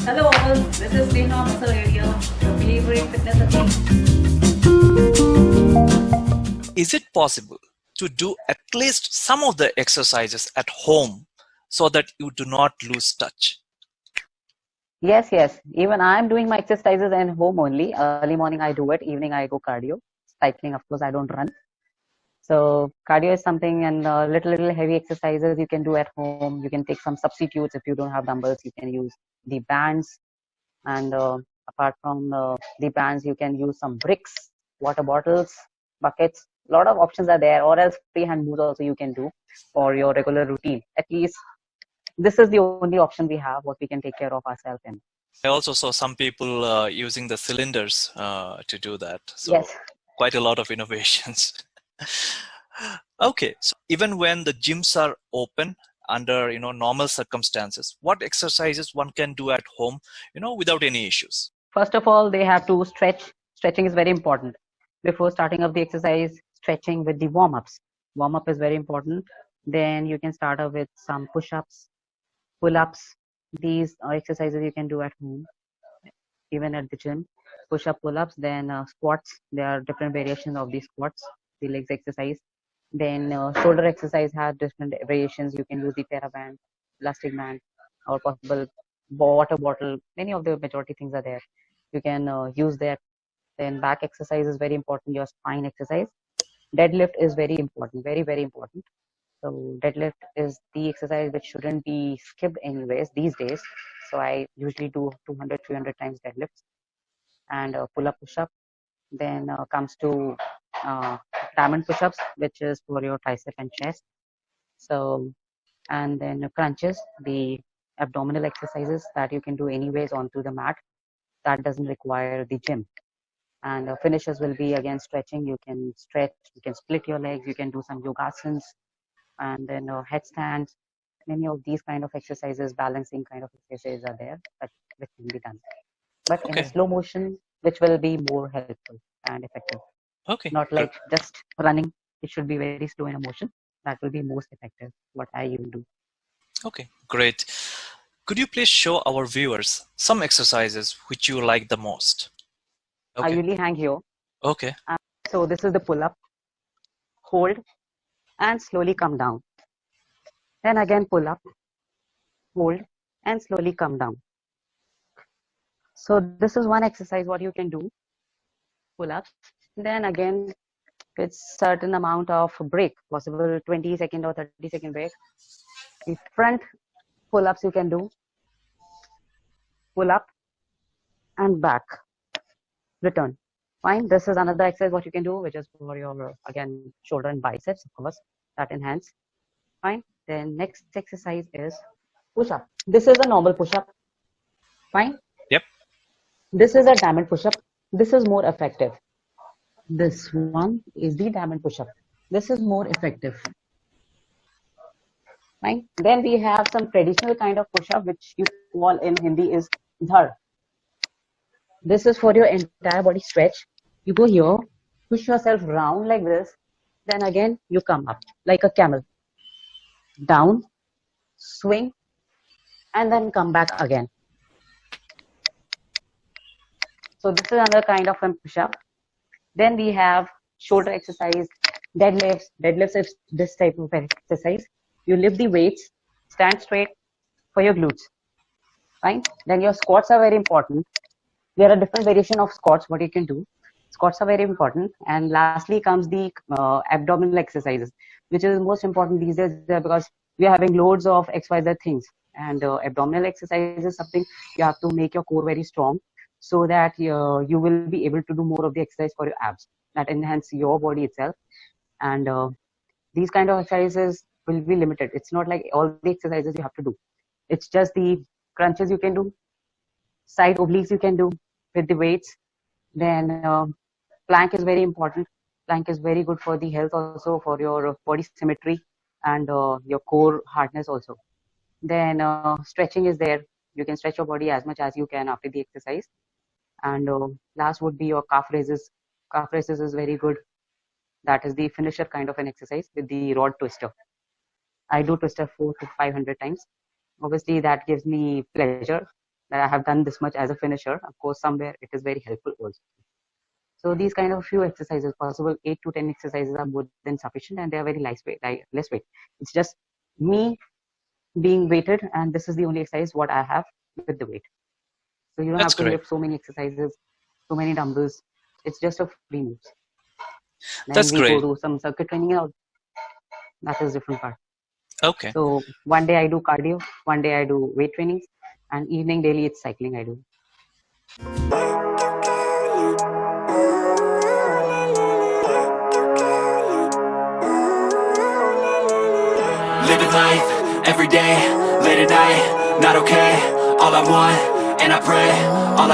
Hello all, this is Sneha Muscle Area, your favorite fitness athlete. Is it possible to do at least some of the exercises at home so that you do not lose touch? Yes, yes. Even I'm doing my exercises at home only. Early morning I do it. Evening I go cardio. Cycling, of course, I don't run. So cardio is something, and little heavy exercises you can do at home. You can take some substitutes if you don't have dumbbells. You can use the bands, and apart from the bands, you can use some bricks, water bottles, buckets. A lot of options are there, or else freehand moves also you can do for your regular routine. At least this is the only option we have, what we can take care of ourselves in. I also saw some people using the cylinders to do that. So Yes. quite a lot of innovations. Okay, so even when the gyms are open under normal circumstances, what exercises one can do at home, without any issues? First of all, they have to stretch. Stretching is very important. Before starting of the exercise, stretching with the warm-ups. Warm-up is very important. Then you can start off with some push-ups, pull-ups. These are exercises you can do at home, even at the gym. Push-up, pull-ups, then squats. There are different variations of the squats, the legs exercise. Then shoulder exercise has different variations. You can use the TheraBand, elastic band, or possible water bottle. Many of the majority things are there. You can use that. Then back exercise is very important. Your spine exercise. Deadlift is very important. Very important. So deadlift is the exercise which shouldn't be skipped anyways these days. So I usually do 200, 300 times deadlifts, and pull up, push up. Then comes to uh, diamond push-ups, which is for your tricep and chest. So, and then crunches, the abdominal exercises that you can do anyways onto the mat. That doesn't require the gym. And finishes will be again stretching. You can stretch, you can split your legs, you can do some yogasans, and then headstands. Many of these kind of exercises, balancing kind of exercises are there that which can be done, but in a Okay, slow motion, which will be more helpful and effective. okay, Not good. like just running. It should be very slow in a motion. That will be most effective. What I even do. Okay, great. Could you please show our viewers some exercises which you like the most? I Okay, usually hang here. okay, So this is the pull up, hold, and slowly come down. Then again pull up, hold, and slowly come down. So this is one exercise what you can do, pull ups. Then again, with certain amount of break, possible 20-second or 30-second break. The front pull ups you can do, pull up and back, return. Fine. This is another exercise what you can do, which is for your again shoulder and biceps, of course, that enhance. Fine. Then next exercise is push up. This is a normal push up. Fine. yep, This is a diamond push up. This is more effective. This one is the diamond push up. This is more effective. Fine. Then we have some traditional kind of push up, which you call in Hindi is dhar. This is for your entire body stretch. You go here, push yourself round like this, then again you come up like a camel. Down, swing, and then come back again. So this is another kind of a push-up. Then we have shoulder exercise, deadlifts. Deadlifts is this type of exercise. You lift the weights, stand straight for your glutes. Fine. Then your squats are very important. There are different variation of squats what you can do. Squats are very important. And lastly comes the abdominal exercises, which is most important these days because we are having loads of xyz things, and abdominal exercise is something you have to make your core very strong, so that you will be able to do more of the exercise for your abs that enhance your body itself. And these kind of exercises will be limited. It's not like all the exercises you have to do. It's just the crunches you can do, side obliques you can do with the weights. Then plank is very important. Plank is very good for the health also, for your body symmetry and your core hardness also. Then stretching is there. You can stretch your body as much as you can after the exercise. And last would be your calf raises. Calf raises is very good. That is the finisher kind of an exercise with the rod twister. I do twister 400 to 500 times. Obviously that gives me pleasure. that I have done this much as a finisher. Of course, somewhere it is very helpful also. So these kind of few exercises, possible 8 to 10 exercises, are more than sufficient, and they are very less weight. It's just me being weighted, and this is the only exercise what I have with the weight. So you don't That's have to great. lift so many exercises, so many dumbbells. It's just a free moves. Then That's we go great. to some circuit training out. That is different part. Okay. So one day I do cardio, one day I do weight trainings, and evening daily it's cycling I do. Living life, every day, late at night, not okay. All I want, and I pray, all I